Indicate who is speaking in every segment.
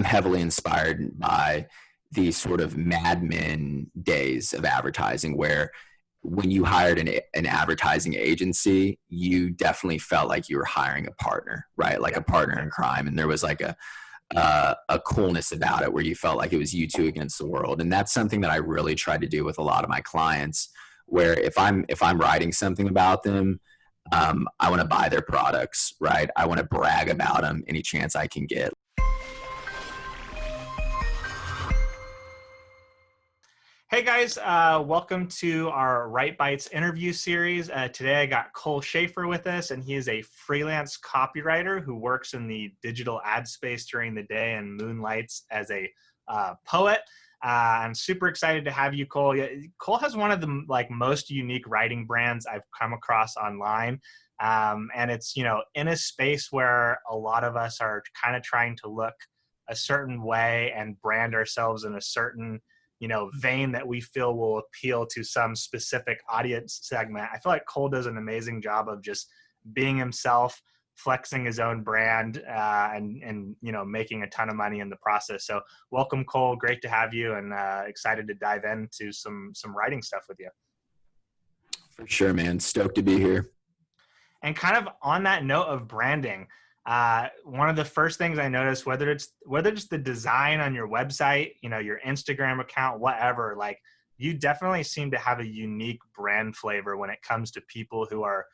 Speaker 1: heavily inspired by these sort of Mad Men days of advertising, where when you hired an advertising agency, you definitely felt like you were hiring a partner, right? Like a partner in crime. And there was like a coolness about it where you felt like it was you two against the world. And that's something that I really try to do with a lot of my clients, where if I'm writing something about them, I want to buy their products, right? I want to brag about them any chance I can get.
Speaker 2: Hey guys, welcome to our Right Bites interview series. Today I got Cole Schafer with us, and he is a freelance copywriter who works in the digital ad space during the day and moonlights as a poet. I'm super excited to have you, Cole. Cole has one of the most unique writing brands I've come across online. And it's, in a space where a lot of us are kind of trying to look a certain way and brand ourselves in a certain vein that we feel will appeal to some specific audience segment. I feel like Cole does an amazing job of just being himself, flexing his own brand, and making a ton of money in the process. So welcome, Cole. Great to have you, and excited to dive into some writing stuff with you.
Speaker 1: For sure, man. Stoked to be here.
Speaker 2: And kind of on that note of branding, one of the first things I noticed, whether it's the design on your website, your Instagram account, whatever, you definitely seem to have a unique brand flavor when it comes to people who are,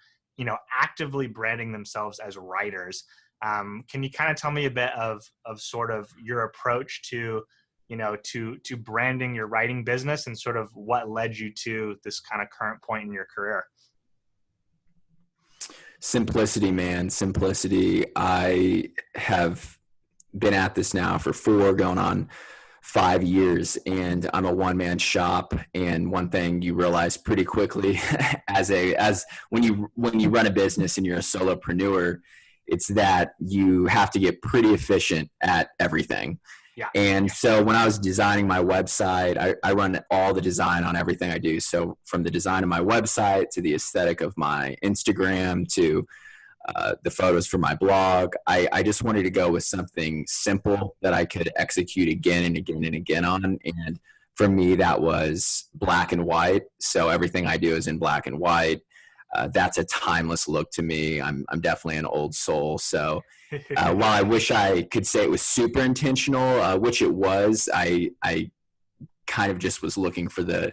Speaker 2: actively branding themselves as writers. Can you kind of tell me a bit of sort of your approach to branding your writing business and sort of what led you to this kind of current point in your career?
Speaker 1: Simplicity, man. Simplicity. I have been at this now for going on 5 years, and I'm a one-man shop. And one thing you realize pretty quickly as when you run a business and you're a solopreneur, it's that you have to get pretty efficient at everything. Yeah. And so when I was designing my website, I run all the design on everything I do. So from the design of my website to the aesthetic of my Instagram to the photos for my blog, I just wanted to go with something simple that I could execute again and again and again on. And for me, that was black and white. So everything I do is in black and white. That's a timeless look to me. I'm definitely an old soul. So while I wish I could say it was super intentional, which it was, I kind of just was looking for the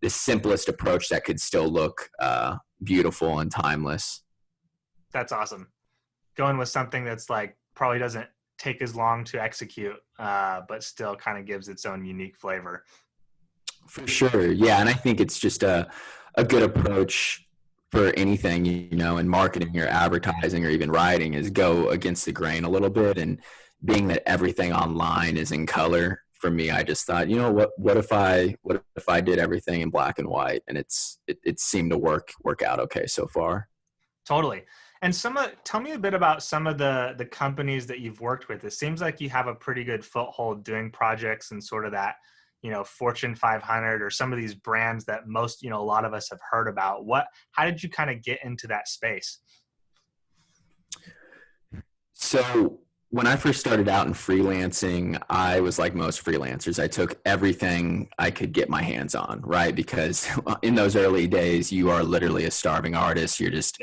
Speaker 1: simplest approach that could still look beautiful and timeless.
Speaker 2: That's awesome. Going with something that's probably doesn't take as long to execute, but still kind of gives its own unique flavor.
Speaker 1: For sure. Yeah. And I think it's just a good approach for anything, in marketing or advertising or even writing, is go against the grain a little bit. And being that everything online is in color, for me, I just thought, what if I did everything in black and white? And it seemed to work out okay so far.
Speaker 2: Totally. And tell me a bit about some of the companies that you've worked with. It seems like you have a pretty good foothold doing projects and sort of that, Fortune 500 or some of these brands that most, a lot of us have heard about. How did you kind of get into that space?
Speaker 1: So when I first started out in freelancing, I was like most freelancers. I took everything I could get my hands on, right? Because in those early days, you are literally a starving artist. You're just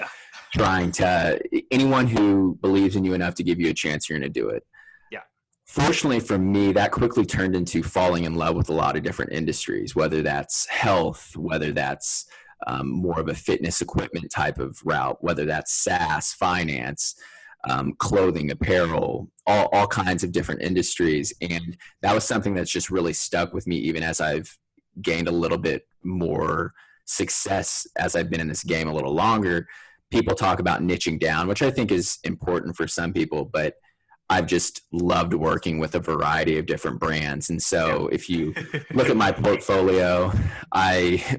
Speaker 1: trying to, anyone who believes in you enough to give you a chance, you're going to do it. Yeah. Fortunately for me, that quickly turned into falling in love with a lot of different industries, whether that's health, whether that's more of a fitness equipment type of route, whether that's SaaS, finance, clothing, apparel, all kinds of different industries. And that was something that's just really stuck with me, even as I've gained a little bit more success as I've been in this game a little longer. People talk about niching down, which I think is important for some people, but I've just loved working with a variety of different brands. And so if you look at my portfolio, I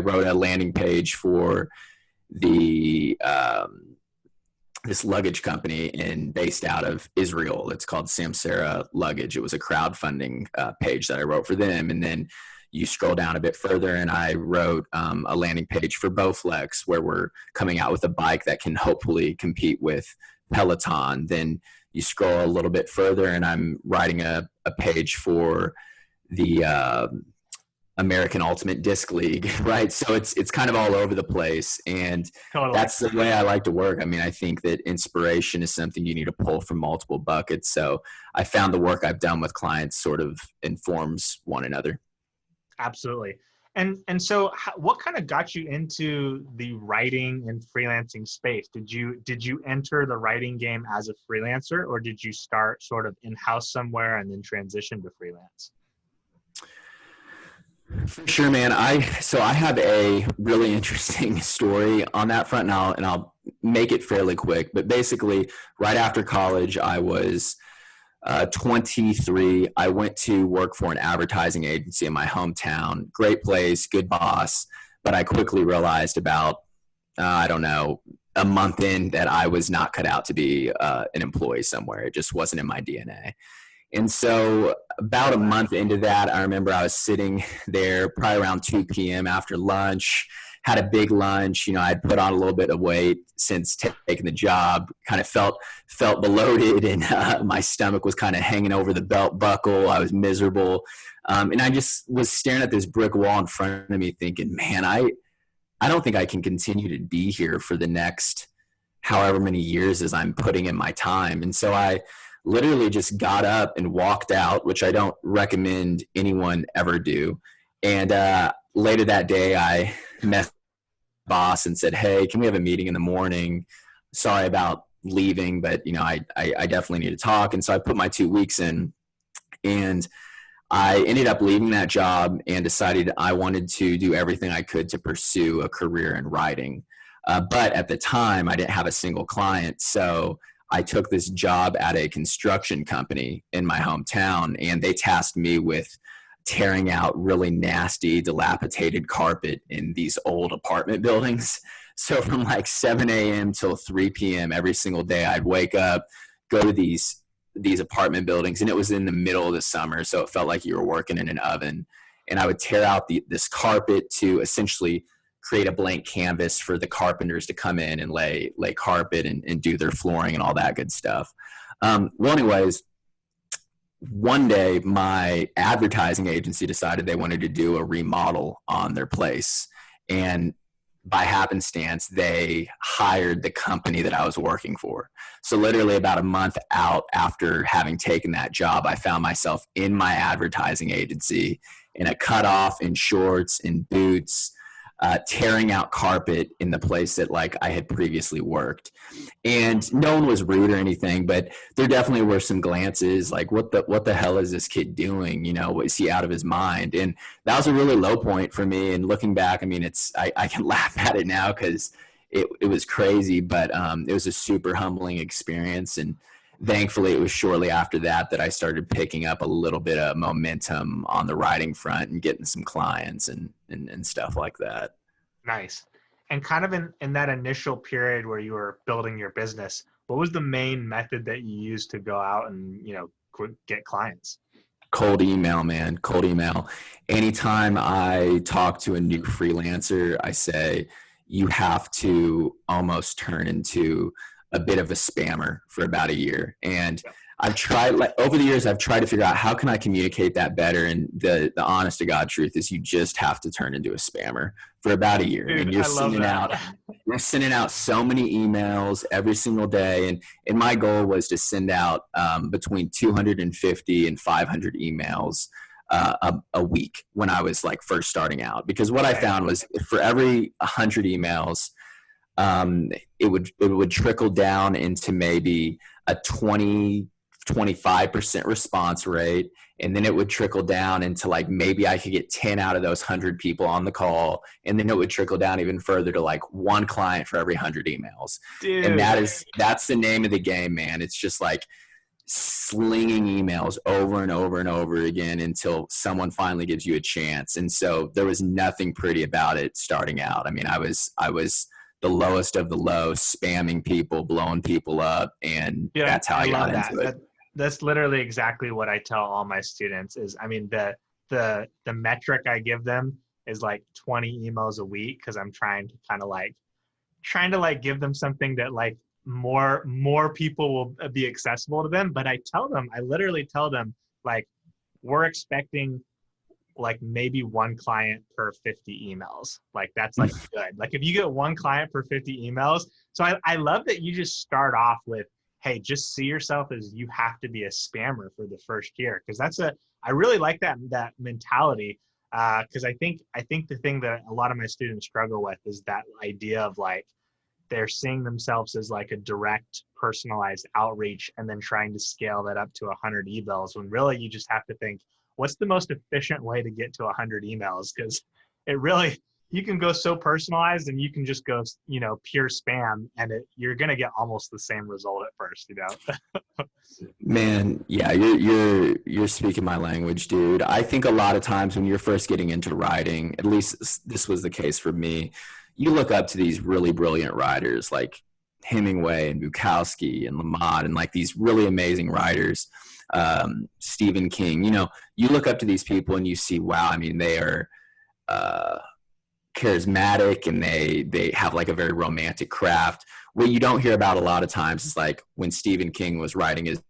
Speaker 1: wrote a landing page for the this luggage company based out of Israel. It's called Samsara Luggage. It was a crowdfunding page that I wrote for them. And then you scroll down a bit further and I wrote a landing page for Bowflex, where we're coming out with a bike that can hopefully compete with Peloton. Then you scroll a little bit further and I'm writing a page for the American Ultimate Disc League, right? So it's kind of all over the place, and
Speaker 2: Totally.
Speaker 1: that's the way I like to work. I mean, I think that inspiration is something you need to pull from multiple buckets. So I found the work I've done with clients sort of informs one another.
Speaker 2: Absolutely. And so what kind of got you into the writing and freelancing space? Did you enter the writing game as a freelancer, or did you start sort of in-house somewhere and then transition to freelance?
Speaker 1: For sure, man. I have a really interesting story on that front, and I'll make it fairly quick. But basically, right after college, I was 23. I went to work for an advertising agency in my hometown. Great place, good boss. But I quickly realized about, I don't know, a month in that I was not cut out to be an employee somewhere. It just wasn't in my DNA. And so about a month into that, I remember I was sitting there probably around 2 p.m. after lunch, had a big lunch. You know, I'd put on a little bit of weight since taking the job, kind of felt bloated, and my stomach was kind of hanging over the belt buckle. I was miserable. And I just was staring at this brick wall in front of me thinking, man, I don't think I can continue to be here for the next however many years as I'm putting in my time. And so I literally just got up and walked out, which I don't recommend anyone ever do. And later that day, I met the boss and said, hey, can we have a meeting in the morning? Sorry about leaving, but you know, I definitely need to talk. And so I put my 2 weeks in, and I ended up leaving that job and decided I wanted to do everything I could to pursue a career in writing. But at the time, I didn't have a single client. So I took this job at a construction company in my hometown, and they tasked me with tearing out really nasty, dilapidated carpet in these old apartment buildings. So from like 7 a.m. till 3 p.m. every single day, I'd wake up, go to these apartment buildings, and it was in the middle of the summer, so it felt like you were working in an oven. And I would tear out this carpet to essentially create a blank canvas for the carpenters to come in and lay carpet and do their flooring and all that good stuff. Well, anyways, one day my advertising agency decided they wanted to do a remodel on their place. And by happenstance, they hired the company that I was working for. So literally about a month out after having taken that job, I found myself in my advertising agency in a cutoff, in shorts, in boots, tearing out carpet in the place that like I had previously worked. And no one was rude or anything, but there definitely were some glances like, what the hell is this kid doing? You know, is he out of his mind? And that was a really low point for me. And looking back, I mean, I can laugh at it now because it was crazy, but it was a super humbling experience. And thankfully, it was shortly after that I started picking up a little bit of momentum on the writing front and getting some clients and stuff like that.
Speaker 2: Nice. And kind of in that initial period where you were building your business, what was the main method that you used to go out and, you know, get clients?
Speaker 1: Cold email, man. Cold email. Anytime I talk to a new freelancer, I say, you have to almost turn into a bit of a spammer for about a year. And I've tried, like over the years, I've tried to figure out how can I communicate that better. And the honest to God truth is you just have to turn into a spammer for about a year.
Speaker 2: Dude,
Speaker 1: and you're sending out so many emails every single day. And my goal was to send out between 250 and 500 emails a week when I was like first starting out. Because what I found was for every 100 emails, it would trickle down into maybe a 25% response rate. And then it would trickle down into like, maybe I could get 10 out of those 100 people on the call. And then it would trickle down even further to like one client for every 100 emails. Dude. And that's the name of the game, man. It's just like slinging emails over and over and over again until someone finally gives you a chance. And so there was nothing pretty about it starting out. I mean, I was the lowest of the low, spamming people, blowing people up, and that's how I got into it.
Speaker 2: That's literally exactly what I tell all my students is, I mean, the metric I give them is like 20 emails a week because I'm trying to give them something that like more people will be accessible to them. But I literally tell them, like, we're expecting like maybe one client per 50 emails. Like that's like good. Like if you get one client per 50 emails. So I love that you just start off with, hey, just see yourself as you have to be a spammer for the first year. Cause I really like that mentality. Cause I think the thing that a lot of my students struggle with is that idea of like, they're seeing themselves as like a direct personalized outreach and then trying to scale that up to 100 emails when really you just have to think, what's the most efficient way to get to 100 emails? Because it really, you can go so personalized and you can just go, pure spam and you're going to get almost the same result at first,
Speaker 1: Man, yeah, you're speaking my language, dude. I think a lot of times when you're first getting into writing, at least this was the case for me, you look up to these really brilliant writers like Hemingway and Bukowski and Lamont and like these really amazing writers, Stephen King. You look up to these people and you see, wow, I mean, they are charismatic and they have like a very romantic craft. What you don't hear about a lot of times is like when Stephen King was writing his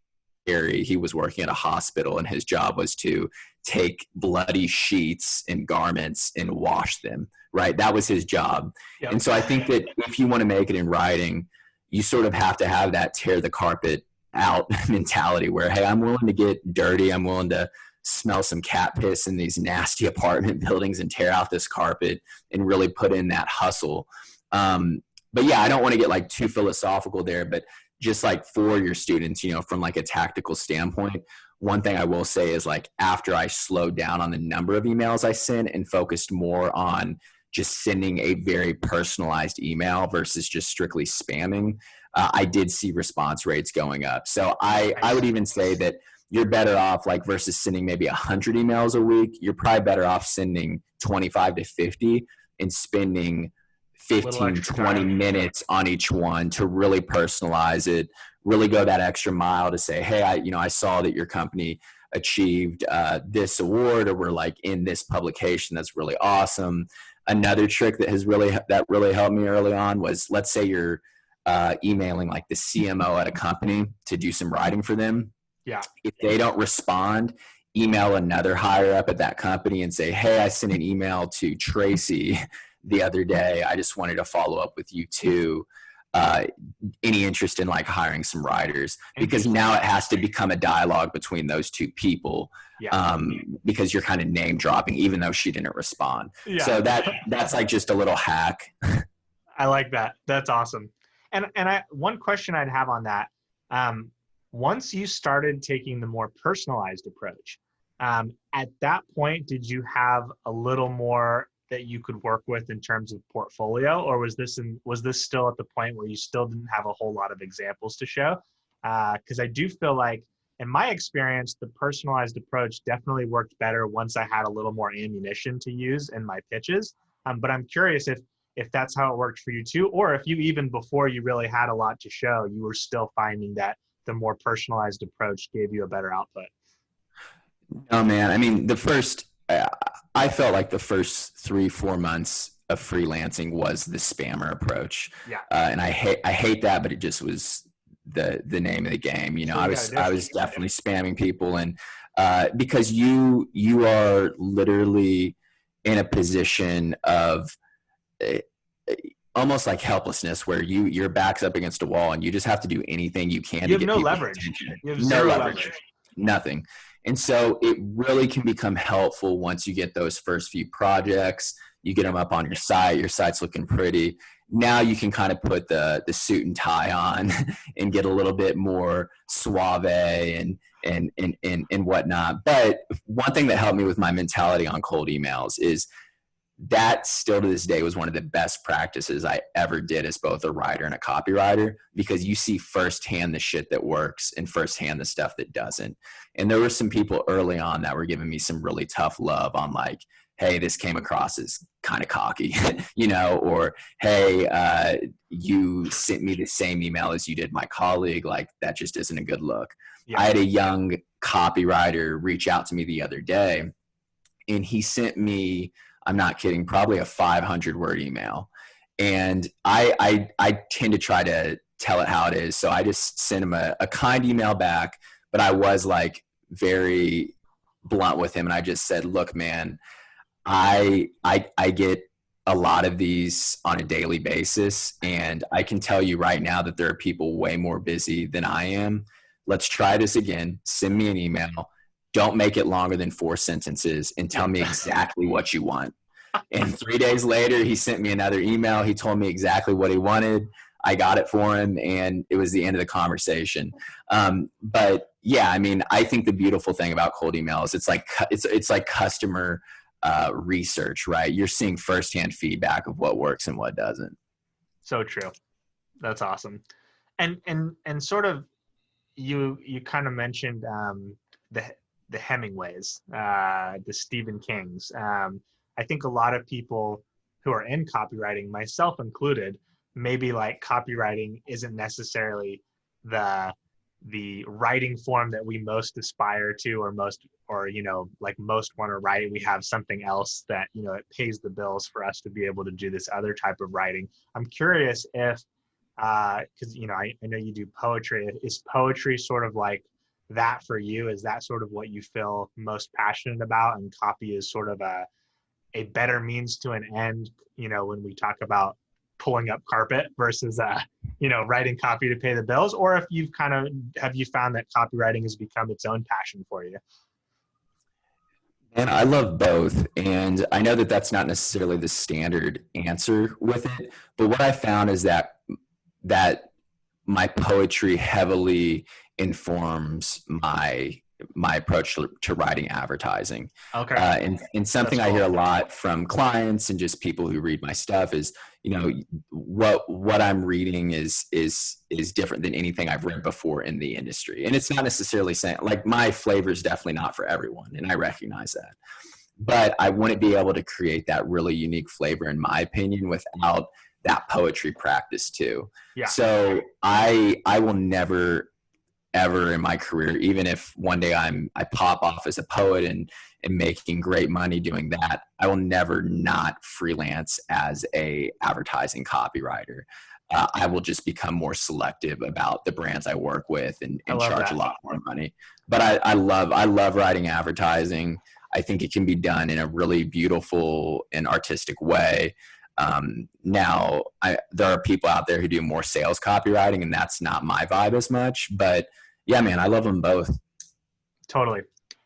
Speaker 1: diary, he was working at a hospital and his job was to take bloody sheets and garments and wash them, right? That was his job. Yep. And so I think that if you want to make it in writing, you sort of have to have that tear the carpet out mentality where, hey, I'm willing to get dirty. I'm willing to smell some cat piss in these nasty apartment buildings and tear out this carpet and really put in that hustle. But yeah, I don't want to get like too philosophical there, but just like for your students, from like a tactical standpoint, one thing I will say is like after I slowed down on the number of emails I sent and focused more on just sending a very personalized email versus just strictly spamming, I did see response rates going up. So I would even say that you're better off like versus sending maybe 100 emails a week, you're probably better off sending 25 to 50 and spending 15, 20 minutes on each one to really personalize it, really go that extra mile to say, hey, I saw that your company achieved this award, or we're like in this publication. That's really awesome. Another trick that really helped me early on was, let's say you're emailing like the CMO at a company to do some writing for them.
Speaker 2: Yeah.
Speaker 1: If they don't respond, email another higher up at that company and say, hey, I sent an email to Tracy the other day. I just wanted to follow up with you too. Any interest in like hiring some writers? Because now it has to become a dialogue between those two people. Yeah. Because you're kind of name dropping, even though she didn't respond. Yeah. So that's like just a little hack.
Speaker 2: I like that. That's awesome. And one question I'd have on that, once you started taking the more personalized approach, at that point, did you have a little more that you could work with in terms of portfolio, or was this still at the point where you still didn't have a whole lot of examples to show? Because I do feel like, in my experience, the personalized approach definitely worked better once I had a little more ammunition to use in my pitches. But I'm curious if that's how it worked for you too, or if you, even before you really had a lot to show, you were still finding that the more personalized approach gave you a better output.
Speaker 1: No, man. I mean, I felt like the first 3-4 months of freelancing was the spammer approach.
Speaker 2: Yeah.
Speaker 1: And I hate that, but it just was the name of the game. I was definitely spamming people, and because you are literally in a position of almost like helplessness, where your back's up against a wall and you just have to do anything you can.
Speaker 2: You have no leverage. You have zero leverage.
Speaker 1: Nothing. And so it really can become helpful once you get those first few projects, you get them up on your site's looking pretty. Now you can kind of put the suit and tie on and get a little bit more suave and whatnot. But one thing that helped me with my mentality on cold emails is that still to this day was one of the best practices I ever did as both a writer and a copywriter, because you see firsthand the shit that works and firsthand the stuff that doesn't. And there were some people early on that were giving me some really tough love on like, hey, this came across as kind of cocky, or hey, you sent me the same email as you did my colleague. Like that just isn't a good look. Yeah. I had a young copywriter reach out to me the other day, and he sent me, I'm not kidding, probably a 500-word email. And I tend to try to tell it how it is. So I just sent him a kind email back, but I was like very blunt with him. And I just said, look, man, I get a lot of these on a daily basis. And I can tell you right now that there are people way more busy than I am. Let's try this again. Send me an email. Don't make it longer than 4 sentences and tell me exactly what you want. And 3 days later, he sent me another email. He told me exactly what he wanted. I got it for him, and it was the end of the conversation. But yeah, I mean, I think the beautiful thing about cold emails, it's like customer research, right? You're seeing firsthand feedback of what works and what doesn't.
Speaker 2: So true. That's awesome. And sort of, you kind of mentioned the Hemingways, the Stephen Kings. I think a lot of people who are in copywriting, myself included, maybe like copywriting isn't necessarily the writing form that we most aspire to, or most want to write. We have something else that, it pays the bills for us to be able to do this other type of writing. I'm curious if, because I know you do poetry. Is poetry sort of like that for you? Is that sort of what you feel most passionate about, and copy is sort of a better means to an end, when we talk about pulling up carpet versus, writing copy to pay the bills? Or if have you found that copywriting has become its own passion for you?
Speaker 1: And I love both. And I know that that's not necessarily the standard answer with it. But what I found is that my poetry heavily informs my approach to writing advertising.
Speaker 2: Okay.
Speaker 1: And something I hear a lot from clients and just people who read my stuff is, what I'm reading is different than anything I've read before in the industry. And it's not necessarily saying, like, my flavor is definitely not for everyone, and I recognize that. But I wouldn't be able to create that really unique flavor, in my opinion, without that poetry practice too.
Speaker 2: Yeah.
Speaker 1: So I will never ever in my career, even if one day I pop off as a poet and making great money doing that, I will never not freelance as a advertising copywriter. I will just become more selective about the brands I work with and charge a lot more money. But I love writing advertising. I think it can be done in a really beautiful and artistic way. Now, there are people out there who do more sales copywriting, and that's not my vibe as much. But yeah, man, I love them both.
Speaker 2: Totally.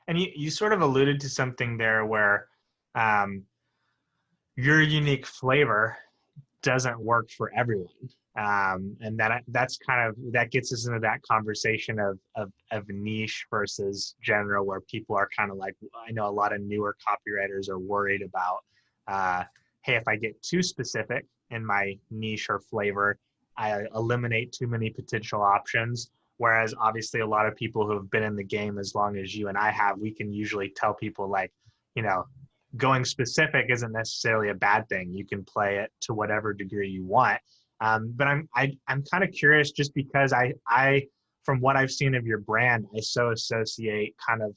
Speaker 2: And you sort of alluded to something there where your unique flavor doesn't work for everyone. And that gets us into that conversation of niche versus general, where people are kind of like, I know a lot of newer copywriters are worried about, hey, if I get too specific in my niche or flavor, I eliminate too many potential options. Whereas obviously a lot of people who have been in the game as long as you and I have, we can usually tell people, like, going specific isn't necessarily a bad thing. You can play it to whatever degree you want. But I'm kind of curious, just because I from what I've seen of your brand, I so associate kind of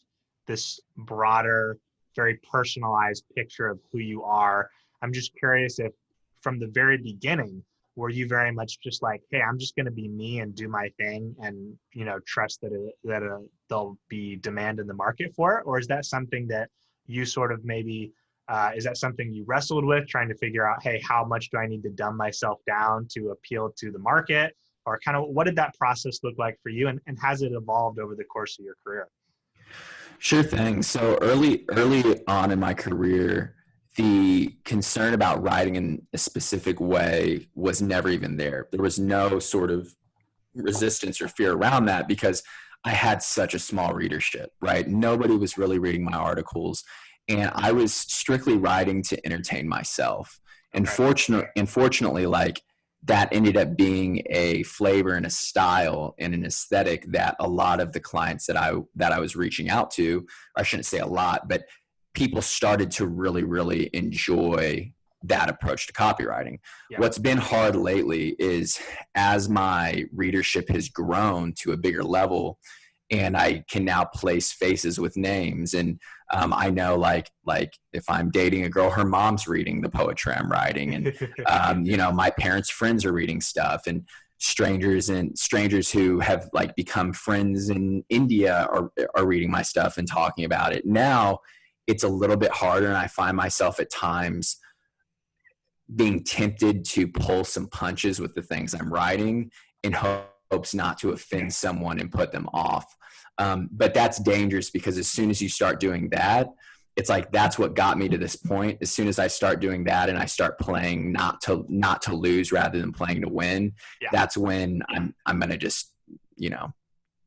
Speaker 2: this broader, very personalized picture of who you are. I'm just curious if from the very beginning, were you very much just like, hey, I'm just going to be me and do my thing, and trust that there'll be demand in the market for it? Or is that something that you sort of maybe is that something you wrestled with, trying to figure out, hey, how much do I need to dumb myself down to appeal to the market? Or kind of what did that process look like for you, and has it evolved over the course of your career?
Speaker 1: Sure thing. So early on in my career, the concern about writing in a specific way was never even there. There was no sort of resistance or fear around that, because I had such a small readership, right? Nobody was really reading my articles, and I was strictly writing to entertain myself. And fortunately, like, that ended up being a flavor and a style and an aesthetic that a lot of the clients that I was reaching out to, I shouldn't say a lot, but people started to really, really enjoy that approach to copywriting. Yeah. What's been hard lately is, as my readership has grown to a bigger level, and I can now place faces with names, and I know, like if I'm dating a girl, her mom's reading the poetry I'm writing, and my parents' friends are reading stuff, and strangers who have like become friends in India are reading my stuff and talking about it. Now it's a little bit harder, and I find myself at times being tempted to pull some punches with the things I'm writing in hopes not to offend someone and put them off. But that's dangerous, because as soon as you start doing that, it's like, that's what got me to this point. As soon as I start doing that and I start playing not to lose rather than playing to win, that's when I'm going to just,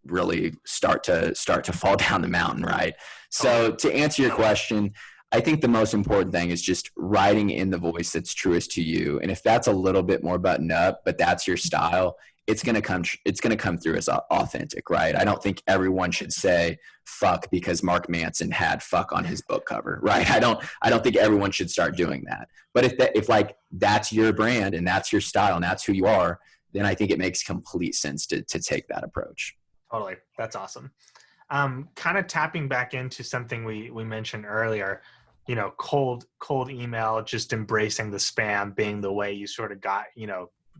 Speaker 1: really start to fall down the mountain. Right. So to answer your question, I think the most important thing is just writing in the voice that's truest to you. And if that's a little bit more buttoned up, but that's your style, it's going to come through as authentic, right? I don't think everyone should say fuck because Mark Manson had fuck on his book cover, right? I don't think everyone should start doing that. But if like that's your brand and that's your style and that's who you are, then I think it makes complete sense to take that approach.
Speaker 2: Totally. That's awesome. Kind of tapping back into something we mentioned earlier, cold email, just embracing the spam being the way you sort of got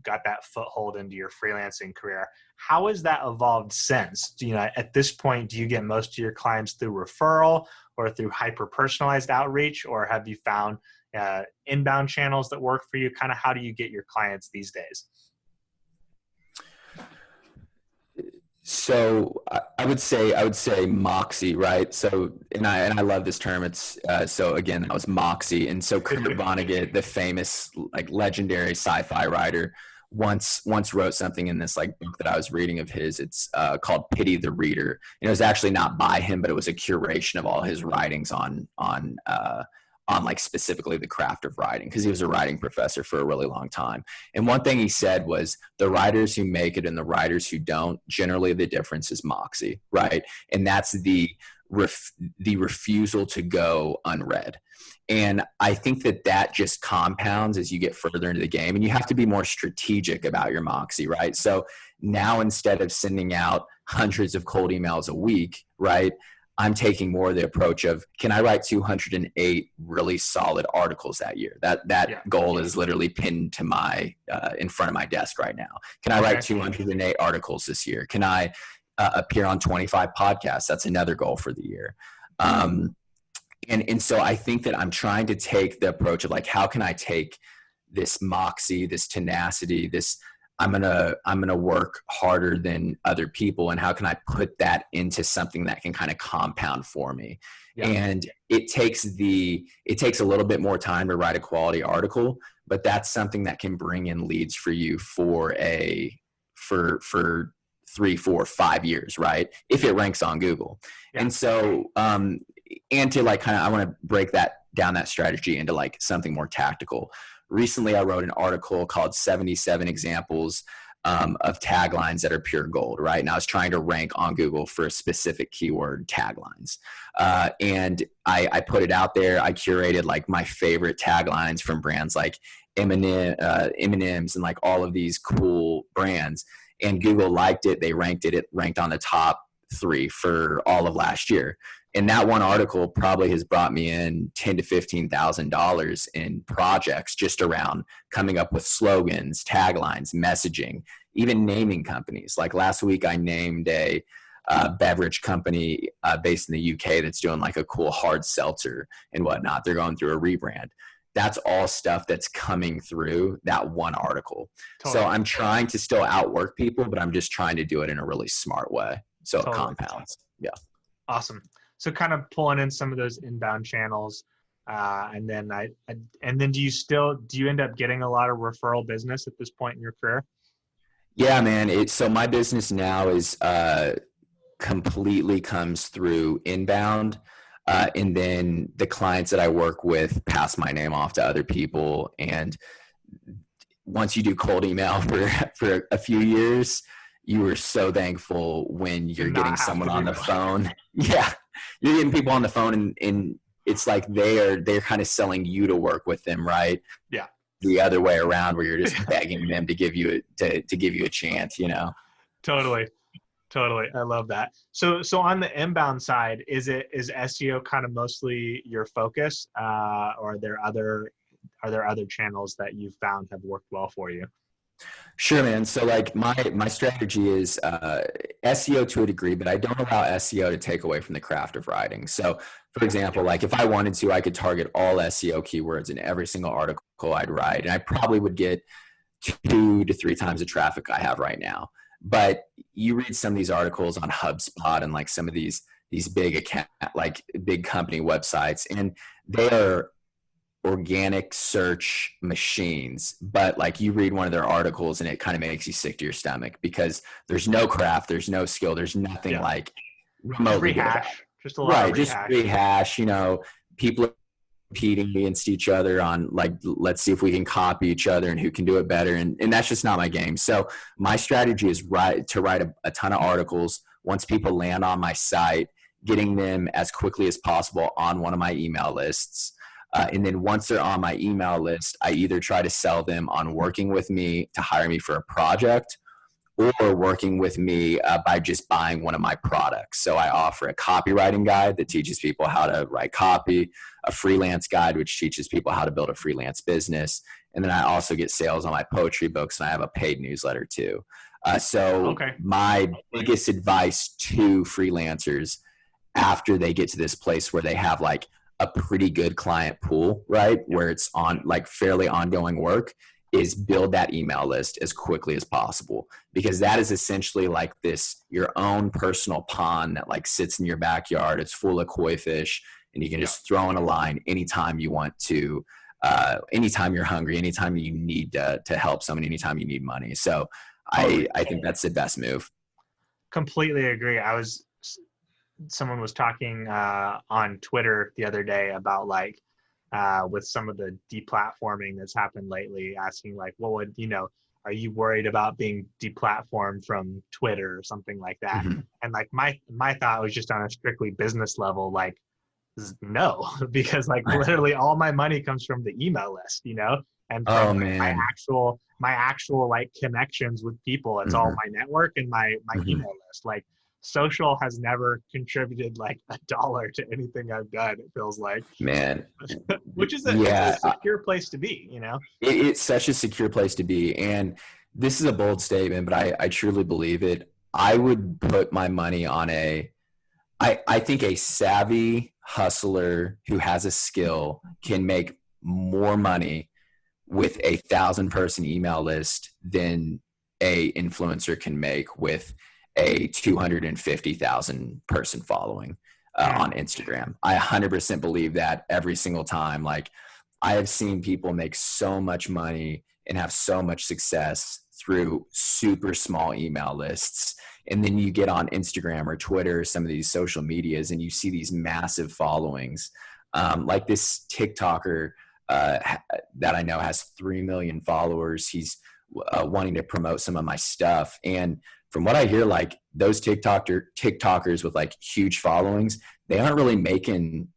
Speaker 2: that foothold into your freelancing career. How has that evolved since? At this point, do you get most of your clients through referral or through hyper-personalized outreach, or have you found inbound channels that work for you? Kind of how do you get your clients these days?
Speaker 1: So I would say Moxie, right? So, and I love this term. It's so again, that was Moxie. And so Kurt Vonnegut, the famous, like, legendary sci-fi writer, once wrote something in this like book that I was reading of his. It's called Pity the Reader. And it was actually not by him, but it was a curation of all his writings on like specifically the craft of writing, because he was a writing professor for a really long time. And one thing he said was, the writers who make it and the writers who don't, generally the difference is Moxie, right? And that's the refusal to go unread. And I think that just compounds as you get further into the game, and you have to be more strategic about your Moxie, right? So now, instead of sending out hundreds of cold emails a week, right, I'm taking more of the approach of, can I write 208 really solid articles that year? That goal is literally pinned to my in front of my desk right now. Can I write 208 articles this year? Can I appear on 25 podcasts? That's another goal for the year. And so I think that I'm trying to take the approach of like, how can I take this Moxie, this tenacity, this I'm gonna work harder than other people, and how can I put that into something that can kind of compound for me? And it takes a little bit more time to write a quality article, but that's something that can bring in leads for you for 3, 4, 5 years, right? If it ranks on Google. And so and to like kind of, I want to break that strategy into like something more tactical. Recently, I wrote an article called 77 Examples of Taglines That Are Pure Gold, right? And I was trying to rank on Google for a specific keyword, taglines. And I put it out there. I curated like my favorite taglines from brands like M&M's and like all of these cool brands. And Google liked it. They ranked it. It ranked on the top 3 for all of last year. And that one article probably has brought me in $10,000 to $15,000 in projects just around coming up with slogans, taglines, messaging, even naming companies. Like last week, I named a beverage company based in the UK that's doing like a cool hard seltzer and whatnot. They're going through a rebrand. That's all stuff that's coming through that one article. Totally. So I'm trying to still outwork people, but I'm just trying to do it in a really smart way. So it compounds. Yeah.
Speaker 2: Awesome. So kind of pulling in some of those inbound channels. And then do you end up getting a lot of referral business at this point in your career?
Speaker 1: Yeah, man. So my business now is completely comes through inbound. And then the clients that I work with pass my name off to other people. And once you do cold email for a few years, you are so thankful when you're getting someone on the phone. Yeah. You're getting people on the phone and it's like they're kind of selling you to work with them, right?
Speaker 2: Yeah.
Speaker 1: The other way around, where you're just begging them to give you a chance,
Speaker 2: Totally. I love that. So on the inbound side, is SEO kind of mostly your focus, or are there other channels that you've found have worked well for you?
Speaker 1: Sure, man. So like my strategy is SEO to a degree, but I don't allow SEO to take away from the craft of writing. So for example, like if I wanted to, I could target all SEO keywords in every single article I'd write, and I probably would get 2 to 3 times the traffic I have right now. But you read some of these articles on HubSpot and like some of these big account, like big company websites, and they are organic search machines, but like you read one of their articles and it kind of makes you sick to your stomach because there's no craft, there's no skill, there's nothing
Speaker 2: Yeah.
Speaker 1: like
Speaker 2: Just
Speaker 1: remotely good about it.
Speaker 2: rehash, just a lot of
Speaker 1: Right, just
Speaker 2: rehash.
Speaker 1: rehash, people are competing against each other on like, let's see if we can copy each other and who can do it better. And that's just not my game. So my strategy is to write a ton of articles. Once people land on my site, getting them as quickly as possible on one of my email lists. And then once they're on my email list, I either try to sell them on working with me to hire me for a project or working with me by just buying one of my products. So I offer a copywriting guide that teaches people how to write copy, a freelance guide, which teaches people how to build a freelance business. And then I also get sales on my poetry books, and I have a paid newsletter too. So
Speaker 2: Okay.
Speaker 1: my biggest advice to freelancers after they get to this place where they have like a pretty good client pool, right? Where it's on like fairly ongoing work, is build that email list as quickly as possible, because that is essentially like your own personal pond that like sits in your backyard. It's full of koi fish and you can just throw in a line anytime you want to, anytime you're hungry, anytime you need to help someone, anytime you need money. So I think that's the best move.
Speaker 2: Completely agree. Someone was talking on Twitter the other day about like with some of the deplatforming that's happened lately, asking like, what would, are you worried about being deplatformed from Twitter or something like that?
Speaker 1: Mm-hmm.
Speaker 2: And like my thought was just on a strictly business level, like no, because like literally all my money comes from the email list, and from
Speaker 1: Oh
Speaker 2: like,
Speaker 1: man.
Speaker 2: my actual like connections with people. It's all
Speaker 1: Mm-hmm.
Speaker 2: my network and my
Speaker 1: Mm-hmm.
Speaker 2: email list. Like social has never contributed like $1 to anything I've done. It feels like,
Speaker 1: Man.
Speaker 2: which is it's a
Speaker 1: Yeah,
Speaker 2: secure place to be.
Speaker 1: it's such a secure place to be. And this is a bold statement, but I truly believe it. I would put my money on I think a savvy hustler who has a skill can make more money with 1,000-person email list than a influencer can make with a 250,000-person following
Speaker 2: Mm.
Speaker 1: on Instagram. I 100% believe that every single time. Like I have seen people make so much money and have so much success through super small email lists. And then you get on Instagram or Twitter or some of these social medias and you see these massive followings. Like this TikToker that I know has 3 million followers. He's wanting to promote some of my stuff. And from what I hear, like those TikTokers with like huge followings, they aren't really making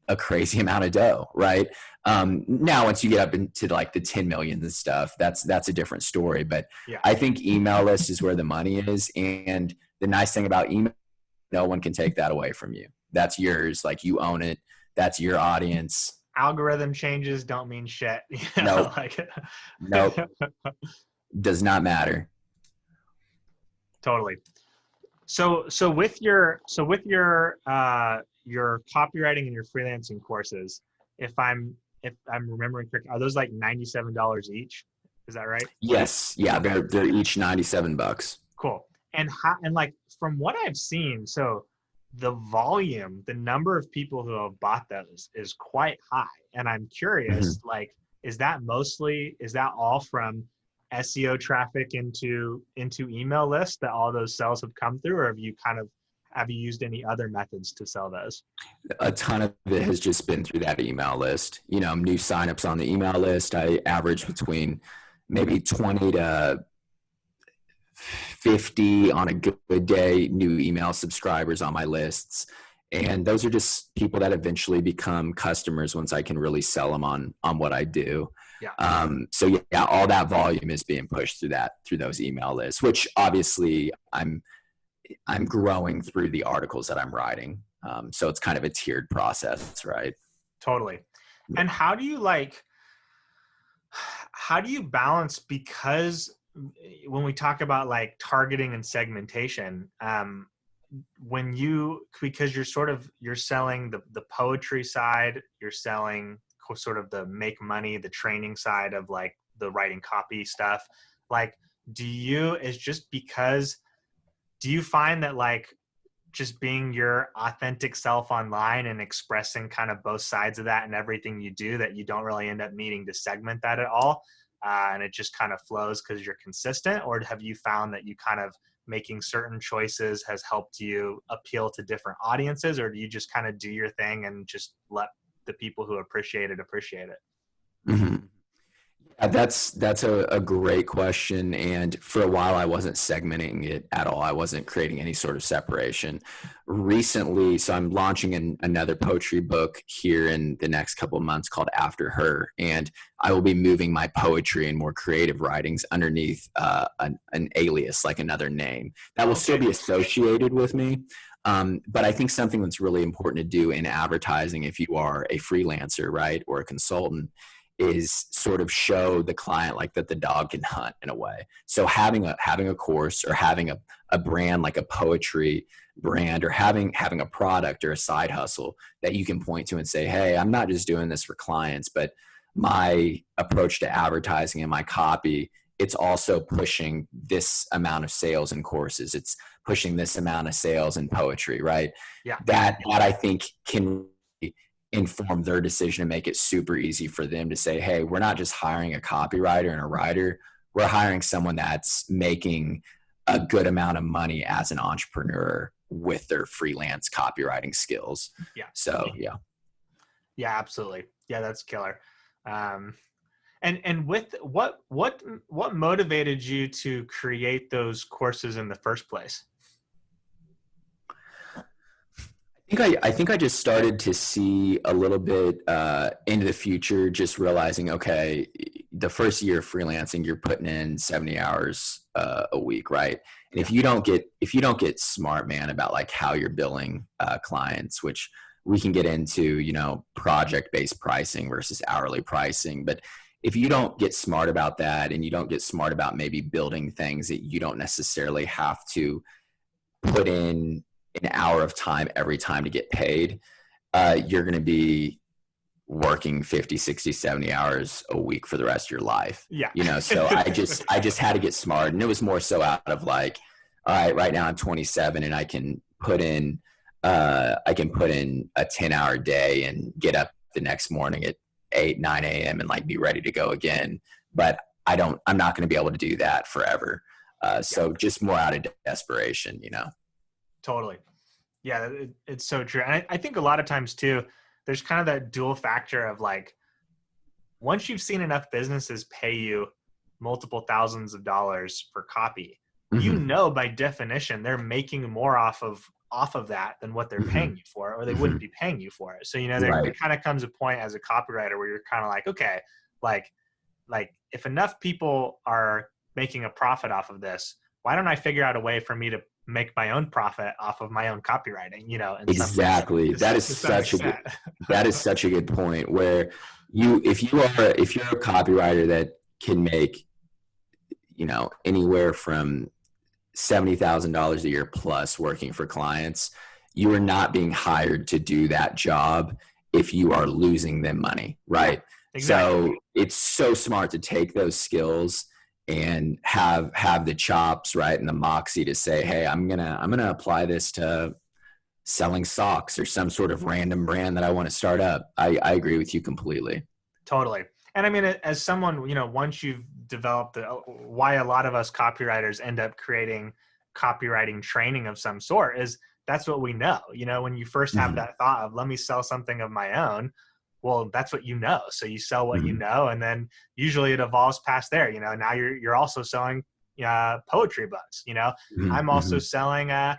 Speaker 1: a crazy amount of dough, right? Now, once you get up into like the 10 millions and stuff, that's a different story. But
Speaker 2: Yeah,
Speaker 1: I think email list is where the money is. And the nice thing about email, no one can take that away from you. That's yours. Like you own it. That's your audience.
Speaker 2: algorithm changes don't mean shit.
Speaker 1: Nope.
Speaker 2: Like
Speaker 1: Nope. Does not matter.
Speaker 2: totally. So with your copywriting and your freelancing courses, if I'm remembering correct, are those like $97 each? Is that right?
Speaker 1: Yes. Yeah.
Speaker 2: Okay.
Speaker 1: They're each $97.
Speaker 2: Cool. And like from what I've seen, so the volume, the number of people who have bought those is quite high. And I'm curious,
Speaker 1: Mm-hmm.
Speaker 2: like, is that all from SEO traffic into email lists that all those sales have come through, or have you used any other methods to sell those?
Speaker 1: A ton of it has just been through that email list. New signups on the email list. I average between maybe 20 to 50 on a good day, new email subscribers on my lists. And those are just people that eventually become customers once I can really sell them on what I do.
Speaker 2: Yeah.
Speaker 1: So yeah, all that volume is being pushed through those email lists, which obviously I'm growing through the articles that I'm writing. So it's kind of a tiered process, right?
Speaker 2: Totally. And how do you balance, because when we talk about like targeting and segmentation, because you're selling the poetry side, you're selling sort of the make money, the training side of like the writing copy stuff. Like, do you find that like just being your authentic self online and expressing kind of both sides of that in everything you do, that you don't really end up needing to segment that at all? And it just kind of flows because you're consistent? Or have you found that you kind of making certain choices has helped you appeal to different audiences? Or do you just kind of do your thing and just let the people who appreciate it?
Speaker 1: Mhm. That's a great question. And for a while, I wasn't segmenting it at all. I wasn't creating any sort of separation. Recently, so I'm launching another poetry book here in the next couple of months called After Her. And I will be moving my poetry and more creative writings underneath an alias, like another name that will still be associated with me. But I think something that's really important to do in advertising, if you are a freelancer, right, or a consultant, is sort of show the client like that the dog can hunt in a way. So having a course, or having a brand like a poetry brand, or having a product or a side hustle that you can point to and say, hey, I'm not just doing this for clients, but my approach to advertising and my copy, it's also pushing this amount of sales in courses. It's pushing this amount of sales in poetry, right?
Speaker 2: Yeah.
Speaker 1: That I think can inform their decision and make it super easy for them to say, hey, we're not just hiring a copywriter and a writer. We're hiring someone that's making a good amount of money as an entrepreneur with their freelance copywriting skills.
Speaker 2: Yeah.
Speaker 1: So, yeah.
Speaker 2: Yeah, absolutely. Yeah, that's killer. And with what motivated you to create those courses in the first place?
Speaker 1: I think I just started to see a little bit into the future, just realizing, okay, the first year of freelancing, you're putting in 70 hours a week, right? And if you don't get smart, man, about like how you're billing clients, which we can get into, project-based pricing versus hourly pricing, but if you don't get smart about that, and you don't get smart about maybe building things that you don't necessarily have to put in an hour of time every time to get paid, you're going to be working 50, 60, 70 hours a week for the rest of your life.
Speaker 2: Yeah.
Speaker 1: So I just had to get smart. And it was more so out of like, all right now I'm 27 and I can put in a 10-hour day and get up the next morning at 8, 9 a.m. and like be ready to go again. But I'm not going to be able to do that forever. So just more out of desperation,
Speaker 2: Totally. Yeah, it's so true. And I think a lot of times too, there's kind of that dual factor of like, once you've seen enough businesses pay you multiple thousands of dollars for copy,
Speaker 1: Mm-hmm.
Speaker 2: by definition, they're making more off of that than what they're
Speaker 1: Mm-hmm.
Speaker 2: paying you for, or they wouldn't be paying you for it. So, there
Speaker 1: Right.
Speaker 2: kind of comes a point as a copywriter where you're kind of like, okay, like if enough people are making a profit off of this, why don't I figure out a way for me to make my own profit off of my own copywriting,
Speaker 1: Exactly. That is
Speaker 2: to some extent.
Speaker 1: such a good point, where if you're a copywriter that can make, anywhere from $70,000 a year plus working for clients, you are not being hired to do that job if you are losing them money, right?
Speaker 2: Yeah, exactly.
Speaker 1: So it's so smart to take those skills and have the chops, right, and the moxie to say, hey, I'm gonna apply this to selling socks or some sort of random brand that I want to start up. I agree with you completely.
Speaker 2: Totally. And I mean, as someone, once you've developed why a lot of us copywriters end up creating copywriting training of some sort is that's what we know. When you first have
Speaker 1: Mm-hmm.
Speaker 2: that thought of, let me sell something of my own, well, that's what you know. So you sell what you
Speaker 1: Mm-hmm.
Speaker 2: know, and then usually it evolves past there. Now you're also selling poetry books. I'm also
Speaker 1: Mm-hmm.
Speaker 2: selling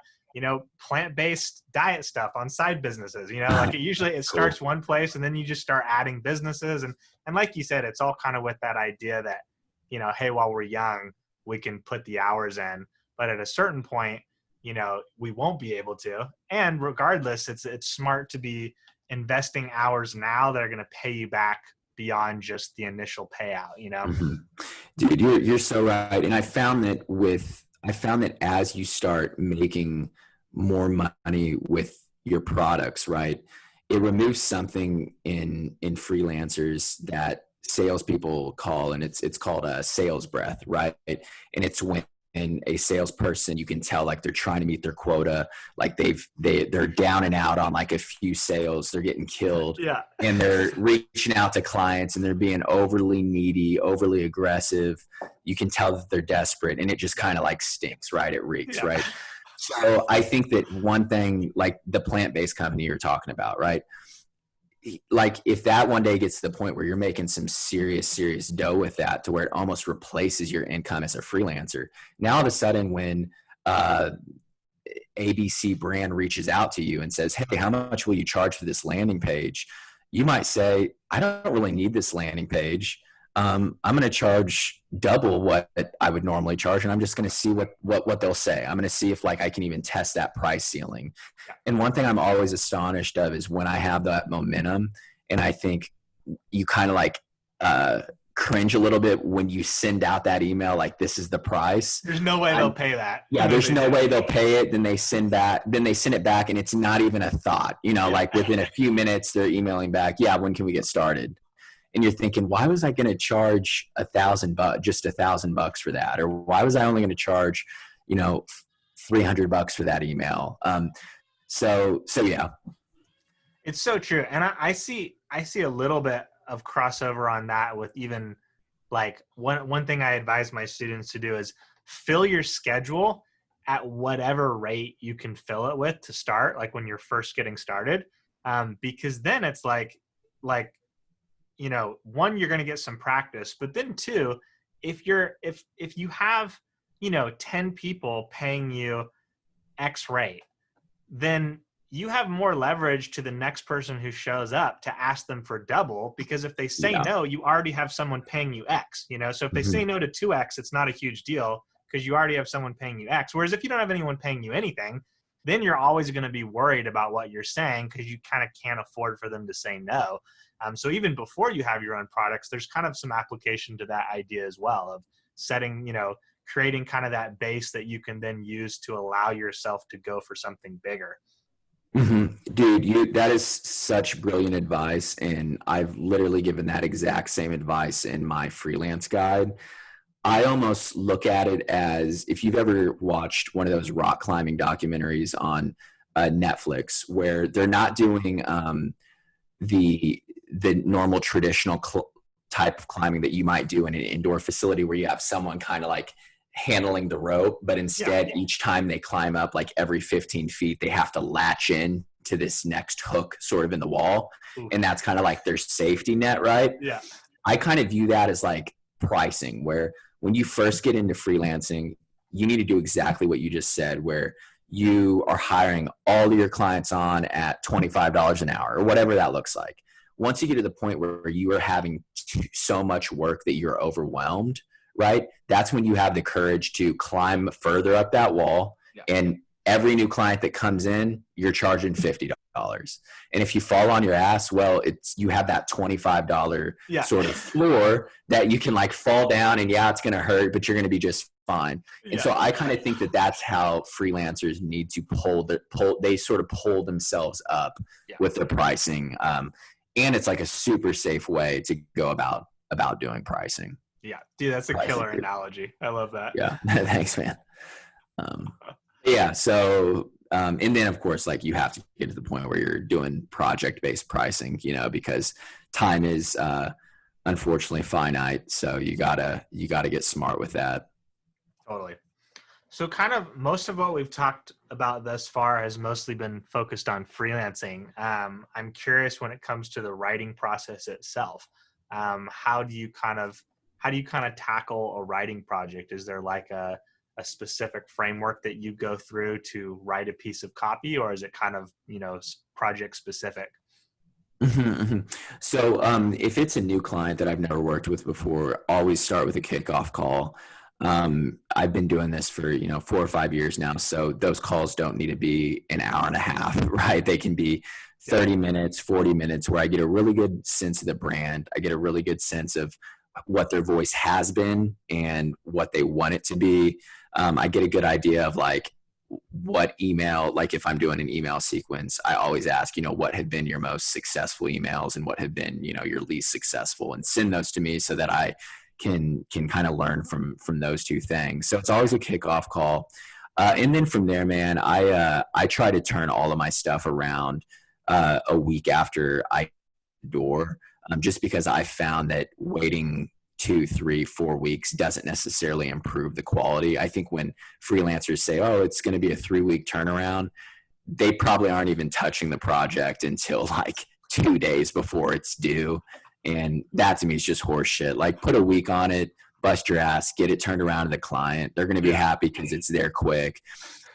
Speaker 2: plant-based diet stuff on side businesses. Like it
Speaker 1: Cool.
Speaker 2: starts one place and then you just start adding businesses. And like you said, it's all kind of with that idea that, hey, while we're young, we can put the hours in, but at a certain point, we won't be able to. And regardless, it's smart to be investing hours now that are going to pay you back beyond just the initial payout.
Speaker 1: Mm-hmm. Dude, you're so right. And I found that as you start making more money with your products, right, it removes something in freelancers that salespeople call, and it's called a sales breath, right? And it's when a salesperson, you can tell like they're trying to meet their quota, like they're down and out on like a few sales, they're getting killed,
Speaker 2: Yeah.
Speaker 1: and they're reaching out to clients and they're being overly needy, overly aggressive. You can tell that they're desperate, and it just kind of like stinks, right? It reeks,
Speaker 2: Yeah.
Speaker 1: right? So I think that one thing, like the plant-based company you're talking about, right? Like if that one day gets to the point where you're making some serious dough with that, to where it almost replaces your income as a freelancer, now all of a sudden when uh, ABC brand reaches out to you and says, hey, how much will you charge for this landing page? You might say, I don't really need this landing page. I'm going to charge double what I would normally charge. And I'm just going to see what they'll say. I'm going to see if like I can even test that price ceiling. And one thing I'm always astonished of is when I have that momentum, and I think you kind of like, cringe a little bit when you send out that email like this is the price.
Speaker 2: There's no way they'll pay that.
Speaker 1: Yeah, there's no way they'll pay it. Then they send it back, and it's not even a thought. Like within a few minutes, they're emailing back, yeah, when can we get started? And you're thinking, why was I going to charge $1,000, just $1,000 for that? Or why was I only going to charge, $300 for that email? So yeah.
Speaker 2: It's so true. And I see a little bit of crossover on that with even like one thing I advise my students to do is fill your schedule at whatever rate you can fill it with to start, like when you're first getting started. Because then it's like, one, you're going to get some practice, but then two, if you have, 10 people paying you X rate, then you have more leverage to the next person who shows up to ask them for double, because if they say no, you already have someone paying you X, So if they say no to 2X, it's not a huge deal because you already have someone paying you X. Whereas if you don't have anyone paying you anything, then you're always going to be worried about what you're saying because you kind of can't afford for them to say no. So even before you have your own products, there's kind of some application to that idea as well of setting, creating kind of that base that you can then use to allow yourself to go for something bigger.
Speaker 1: Mm-hmm. Dude, that is such brilliant advice. And I've literally given that exact same advice in my freelance guide. I almost look at it as, if you've ever watched one of those rock climbing documentaries on Netflix, where they're not doing the normal traditional type of climbing that you might do in an indoor facility where you have someone kind of like handling the rope, but instead each time they climb up, like every 15 feet, they have to latch in to this next hook sort of in the wall. And that's kind of like their safety net, right?
Speaker 2: Yeah.
Speaker 1: I kind of view that as like pricing, where when you first get into freelancing, you need to do exactly what you just said, where you are hiring all of your clients on at $25 an hour or whatever that looks like. Once you get to the point where you are having so much work that you're overwhelmed, right? That's when you have the courage to climb further up that wall. And every new client that comes in, you're charging $50. And if you fall on your ass, well, you have that $25 sort of floor that you can like fall down, and it's going to hurt, but you're going to be just fine. And so I kind of think that that's how freelancers need to they sort of pull themselves up with their pricing. And it's like a super safe way to go about doing pricing.
Speaker 2: Yeah, dude, that's a killer analogy. I love that.
Speaker 1: Yeah, thanks, man. So, and then of course, like you have to get to the point where you're doing project-based pricing, because time is unfortunately finite. So you gotta get smart with that.
Speaker 2: Totally. So kind of most of what we've talked about thus far has mostly been focused on freelancing. I'm curious when it comes to the writing process itself. How do you kind of tackle a writing project? Is there like a specific framework that you go through to write a piece of copy, or is it kind of, project specific?
Speaker 1: So if it's a new client that I've never worked with before, always start with a kickoff call. I've been doing this for, 4 or 5 years now. So those calls don't need to be an hour and a half, right? They can be 30 minutes, 40 minutes, where I get a really good sense of the brand. I get a really good sense of what their voice has been and what they want it to be. I get a good idea of like what email, like if I'm doing an email sequence, I always ask, what have been your most successful emails and what have been, your least successful, and send those to me so that I can kind of learn from those two things. So it's always a kickoff call. And then from there, man, I try to turn all of my stuff around a week after I door, just because I found that waiting 2, 3, 4 weeks doesn't necessarily improve the quality. I think when freelancers say, oh, it's going to be a 3-week turnaround, they probably aren't even touching the project until like 2 days before it's due. And that to me is just horse shit. Like, put a week on it, bust your ass, get it turned around to the client. They're going to be happy because it's there quick.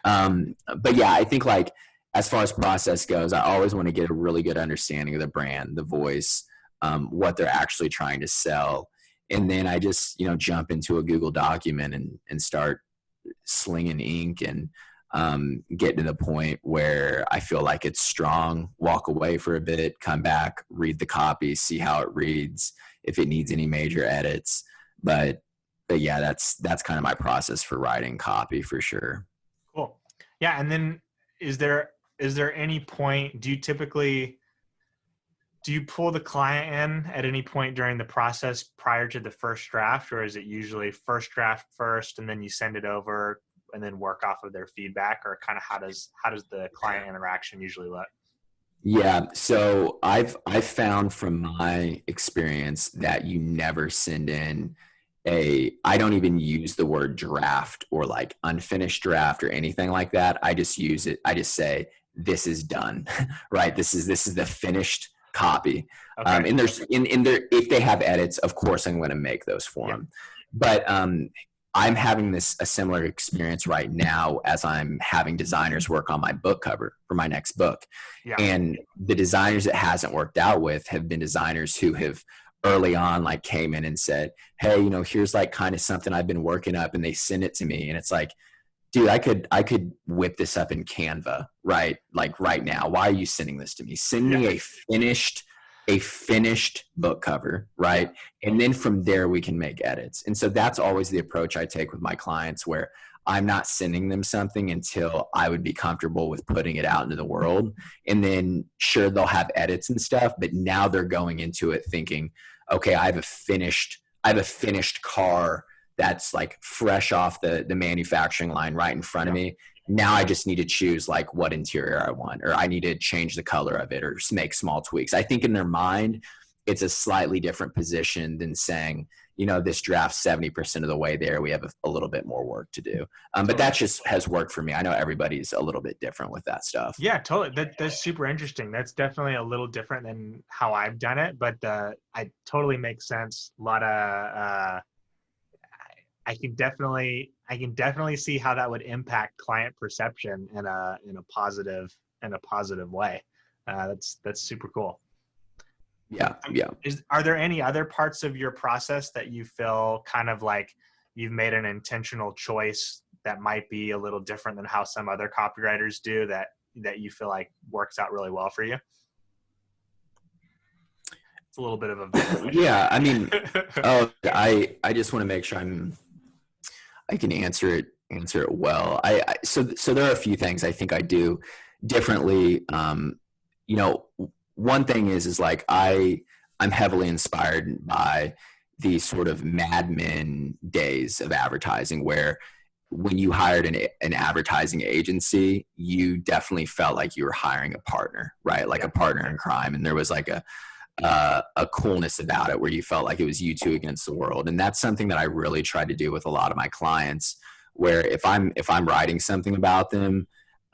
Speaker 1: But yeah, I think like as far as process goes, I always want to get a really good understanding of the brand, the voice, what they're actually trying to sell. And then I just, jump into a Google document and start slinging ink and get to the point where I feel like it's strong, walk away for a bit, come back, read the copy, see how it reads, if it needs any major edits. But yeah, that's kind of my process for writing copy for sure.
Speaker 2: Cool. Yeah. And then is there any point, do you pull the client in at any point during the process prior to the first draft, or is it usually first draft first and then you send it over and then work off of their feedback, or kind of how does the client interaction usually look?
Speaker 1: Yeah. So I've found from my experience that you never send in I don't even use the word draft or like unfinished draft or anything like that. I just use it. I just say, this is done, right? This is the finished copy.
Speaker 2: Okay.
Speaker 1: And there's in there, if they have edits, of course I'm going to make those for them. But I'm having a similar experience right now as I'm having designers work on my book cover for my next book.
Speaker 2: Yeah.
Speaker 1: And the designers it hasn't worked out with have been designers who have early on like came in and said, hey, here's like kind of something I've been working up, and they send it to me. And it's like, dude, I could whip this up in Canva, right? Like right now. Why are you sending this to me? Send me a finished book cover, right? And then from there we can make edits. And so that's always the approach I take with my clients, where I'm not sending them something until I would be comfortable with putting it out into the world. And then sure, they'll have edits and stuff, but now they're going into it thinking, okay, I have a finished car that's like fresh off the manufacturing line right in front of me. Now I just need to choose like what interior I want, or I need to change the color of it or make small tweaks. I think in their mind, it's a slightly different position than saying, this draft's 70% of the way there. We have a little bit more work to do. But that just has worked for me. I know everybody's a little bit different with that stuff.
Speaker 2: Yeah, totally. That's super interesting. That's definitely a little different than how I've done it, but I totally makes sense. A lot of, I can definitely see how that would impact client perception in a positive way. That's super cool.
Speaker 1: Yeah.
Speaker 2: Are there any other parts of your process that you feel kind of like you've made an intentional choice that might be a little different than how some other copywriters do that you feel like works out really well for you? It's a little bit of a
Speaker 1: yeah. I mean, I just want to make sure I can answer it well. So there are a few things I think I do differently. One thing is like I'm heavily inspired by these sort of Mad Men days of advertising, where when you hired an advertising agency, you definitely felt like you were hiring a partner, right? Like a partner in crime. And there was like a coolness about it, where you felt like it was you two against the world. And that's something that I really try to do with a lot of my clients, where if I'm writing something about them,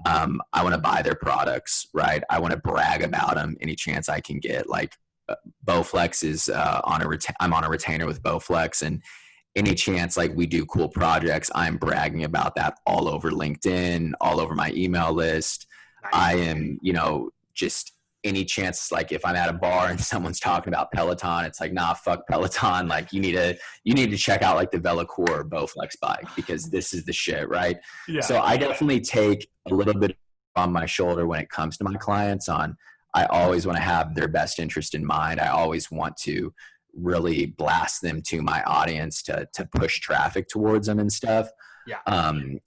Speaker 1: I want to buy their products, right? I want to brag about them any chance I can get. Like Bowflex is I'm on a retainer with Bowflex, and any chance like we do cool projects, I'm bragging about that all over LinkedIn, all over my email list. Nice. I am, just any chance, like if I'm at a bar and someone's talking about Peloton, it's like, nah, fuck Peloton. Like you need to check out like the Velocore Bowflex bike, because this is the shit, right? Yeah. So I definitely take a little bit on my shoulder when it comes to my clients. I always want to have their best interest in mind. I always want to really blast them to my audience to push traffic towards them and stuff.
Speaker 2: Yeah.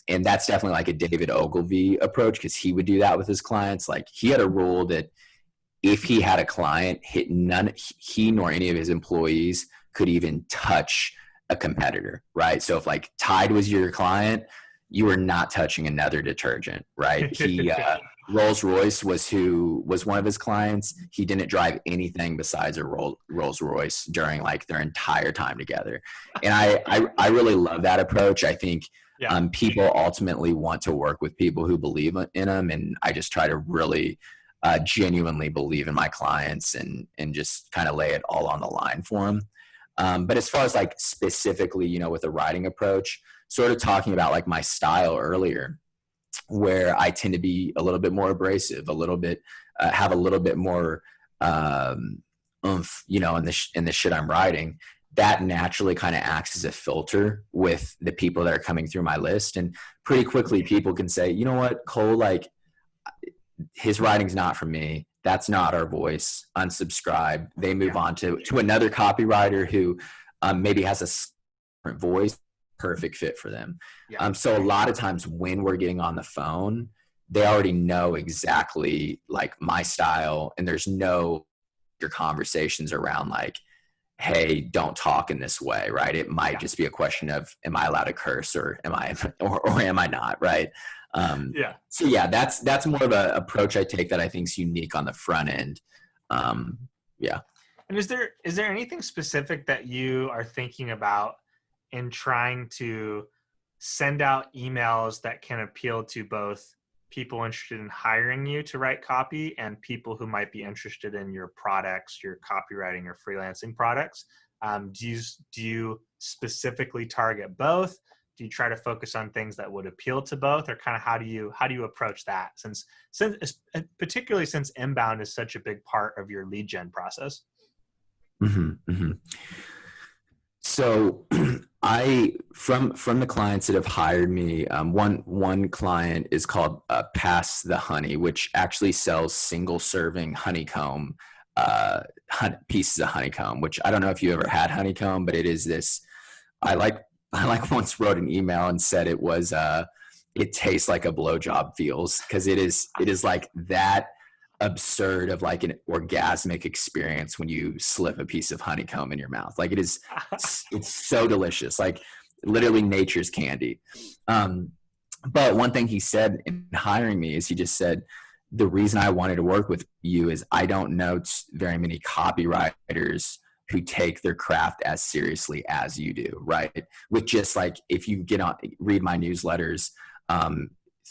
Speaker 1: And that's definitely like a David Ogilvy approach, because he would do that with his clients. Like, he had a rule that if he had a client, he nor any of his employees could even touch a competitor, right? So if like Tide was your client, you were not touching another detergent, right? He Rolls Royce was one of his clients. He didn't drive anything besides a Rolls Royce during like their entire time together. And I really love that approach. I think people ultimately want to work with people who believe in them, and I just try to really genuinely believe in my clients and just kind of lay it all on the line for them. But as far as like specifically, you know, with the writing approach, sort of talking about like my style earlier, where I tend to be a little bit more abrasive, a little bit, have a little bit more oomph, you know, in the shit I'm writing, that naturally kind of acts as a filter with the people that are coming through my list. And pretty quickly people can say, you know what, Cole, like, his writing's not for me. That's not our voice. Unsubscribe. They move on to another copywriter who maybe has a different voice, perfect fit for them. So a lot of times when we're getting on the phone, they already know exactly like my style, and there's no your conversations around like, hey, don't talk in this way, right? It might just be a question of, am I allowed to curse, or am I not, right? So yeah, that's more of an approach I take that I think is unique on the front end. Yeah.
Speaker 2: And is there anything specific that you are thinking about in trying to send out emails that can appeal to both people interested in hiring you to write copy and people who might be interested in your products, your copywriting or freelancing products? Do you specifically target both? Do you try to focus on things that would appeal to both, or kind of how do you approach that? Since particularly since inbound is such a big part of your lead gen process.
Speaker 1: Mm-hmm, mm-hmm. So from the clients that have hired me, one client is called Pass the Honey, which actually sells single serving honeycomb, pieces of honeycomb, which I don't know if you ever had honeycomb, but it is this, I once wrote an email and said it was, it tastes like a blowjob feels, because it is like that absurd of like an orgasmic experience when you slip a piece of honeycomb in your mouth. Like it's so delicious, like literally nature's candy. But one thing he said in hiring me is he just said, the reason I wanted to work with you is I don't know very many copywriters who take their craft as seriously as you do, right? With just like, if you read my newsletters,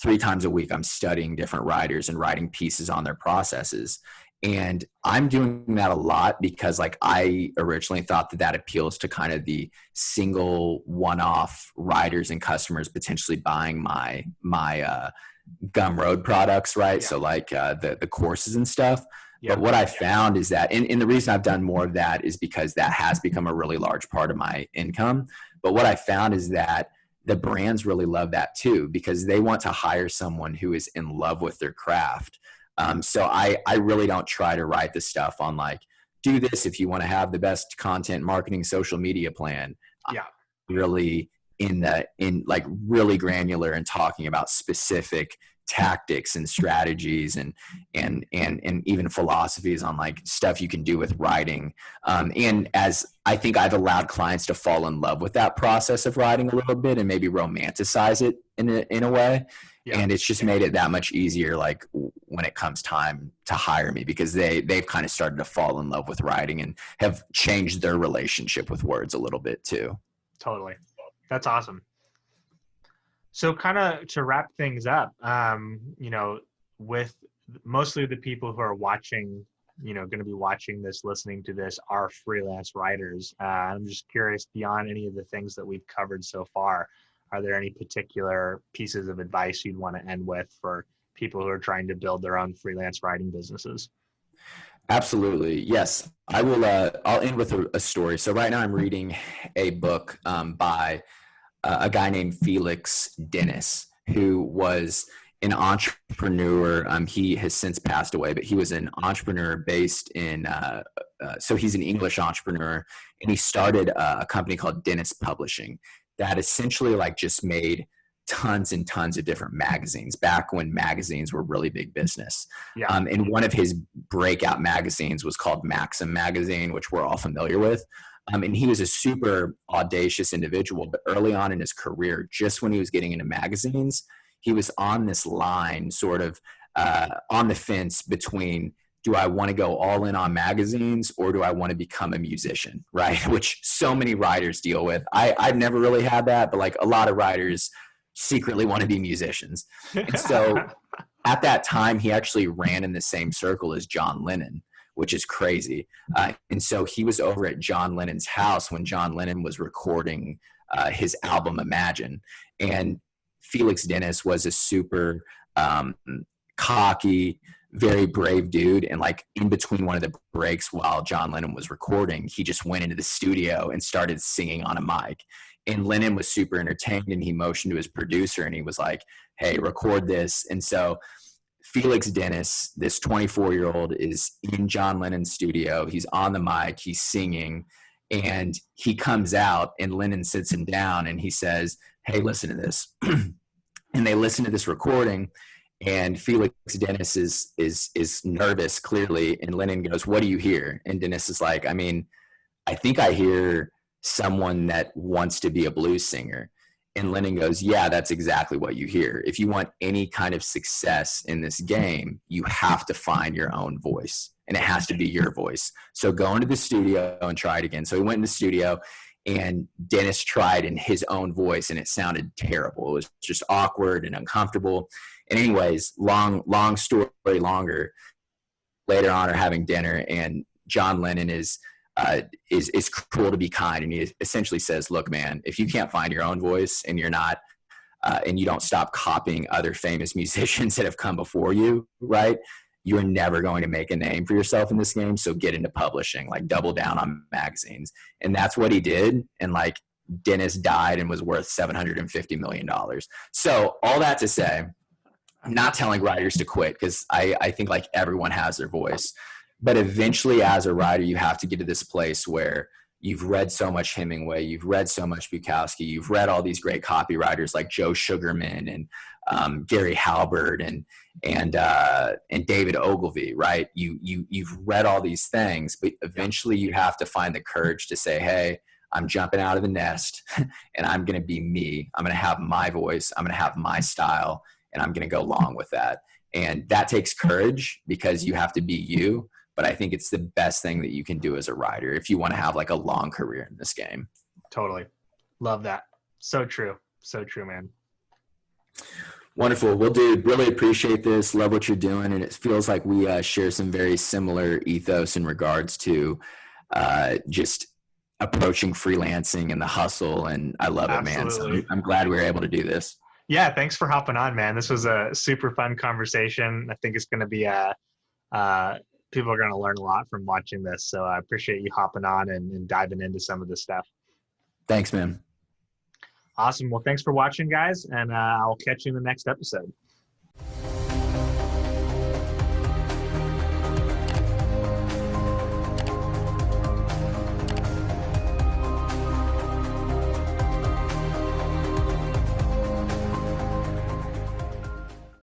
Speaker 1: 3 times a week, I'm studying different writers and writing pieces on their processes. And I'm doing that a lot because like I originally thought that appeals to kind of the single one-off writers and customers potentially buying my Gumroad products, right? So like the courses and stuff. But what I found is that, and the reason I've done more of that is because that has become a really large part of my income. But what I found is that the brands really love that too, because they want to hire someone who is in love with their craft. So I really don't try to write the stuff on like, do this if you want to have the best content marketing social media plan. Really like really granular and talking about specific tactics and strategies and even philosophies on like stuff you can do with writing. And as I think I've allowed clients to fall in love with that process of writing a little bit and maybe romanticize it in a way. And it's just made it that much easier, like when it comes time to hire me, because they've kind of started to fall in love with writing and have changed their relationship with words a little bit too.
Speaker 2: Totally. That's awesome. So kind of to wrap things up, you know, with mostly the people who are watching, you know, going to be watching this, listening to this are freelance writers. I'm just curious, beyond any of the things that we've covered so far, are there any particular pieces of advice you'd want to end with for people who are trying to build their own freelance writing businesses?
Speaker 1: Absolutely. Yes. I will. I'll end with a story. So right now I'm reading a book by a guy named Felix Dennis, who was an entrepreneur. He has since passed away, but he was an entrepreneur based in so he's an English entrepreneur, and he started a company called Dennis Publishing that essentially like just made tons and tons of different magazines back when magazines were really big business.
Speaker 2: Yeah.
Speaker 1: And one of his breakout magazines was called Maxim Magazine, which we're all familiar with. And he was a super audacious individual, but early on in his career, just when he was getting into magazines, he was on this line, sort of on the fence between, do I want to go all in on magazines or do I want to become a musician, right? Which so many writers deal with. I've never really had that, but like a lot of writers secretly want to be musicians. And so at that time, he actually ran in the same circle as John Lennon, which is crazy. And so he was over at John Lennon's house when John Lennon was recording his album Imagine. And Felix Dennis was a super cocky, very brave dude. And like in between one of the breaks while John Lennon was recording, he just went into the studio and started singing on a mic. And Lennon was super entertained, and he motioned to his producer and he was like, hey, record this. And so Felix Dennis, this 24-year-old, is in John Lennon's studio. He's on the mic, he's singing, and he comes out and Lennon sits him down and he says, hey, listen to this. And they listen to this recording, and Felix Dennis is nervous, clearly. And Lennon goes, what do you hear? And Dennis is like, I mean, I think I hear someone that wants to be a blues singer. And Lennon goes, yeah, that's exactly what you hear. If you want any kind of success in this game, you have to find your own voice, and it has to be your voice. So go into the studio and try it again. So he went in the studio, and Dennis tried in his own voice, and it sounded terrible. It was just awkward and uncomfortable. And anyways, long story longer, later on are having dinner, and John Lennon is cruel to be kind, and he essentially says, look, man, if you can't find your own voice and you're not and you don't stop copying other famous musicians that have come before you, right, you're never going to make a name for yourself in this game. So get into publishing, like double down on magazines. And that's what he did. And like Dennis died and was worth $750 million. So all that to say, I'm not telling writers to quit, because I think like everyone has their voice. But eventually, as a writer, you have to get to this place where you've read so much Hemingway, you've read so much Bukowski, you've read all these great copywriters like Joe Sugarman and Gary Halbert and David Ogilvy, right? You've read all these things, but eventually you have to find the courage to say, hey, I'm jumping out of the nest and I'm going to be me. I'm going to have my voice. I'm going to have my style, and I'm going to go along with that. And that takes courage, because you have to be you. But I think it's the best thing that you can do as a writer if you want to have like a long career in this game.
Speaker 2: Totally. Love that. So true. So true, man.
Speaker 1: Wonderful. Well, dude, really appreciate this. Love what you're doing. And it feels like we share some very similar ethos in regards to just approaching freelancing and the hustle. And I love it, man. So I'm glad we were able to do this.
Speaker 2: Yeah. Thanks for hopping on, man. This was a super fun conversation. I think it's going to be people are going to learn a lot from watching this. So I appreciate you hopping on and diving into some of this stuff.
Speaker 1: Thanks, man.
Speaker 2: Awesome. Well, thanks for watching, guys. And I'll catch you in the next episode.